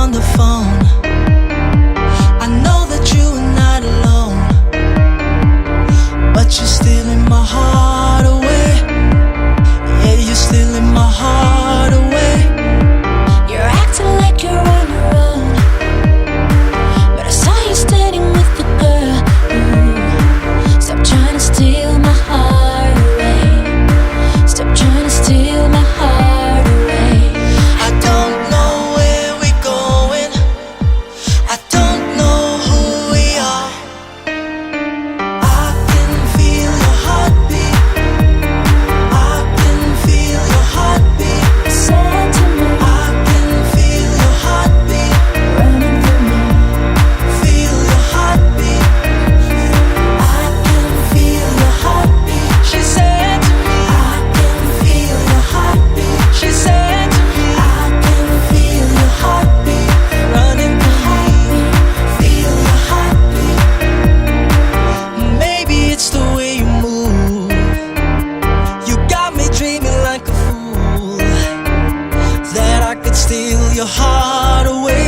on the phone. I know that you are not alone, but you're stealing my heart away. Yeah, you're stealing my heart away. You're acting like you're on your own, but I saw you standing with the girl. Ooh, stop trying to steal my heart away. Stop trying to steal my heart away. I don't know where we're going, I don't know who we are. I can feel your heartbeat, I can feel your heartbeat. Said to me, I can feel your heartbeat, running through me. feel your heartbeat. I can feel your heartbeat. She said to me, I can feel your heartbeat. She said to me, I can feel your heartbeat running through me. Feel your heartbeat. Maybe it's the way you move. You got me dreaming like a fool that I could steal your heart away.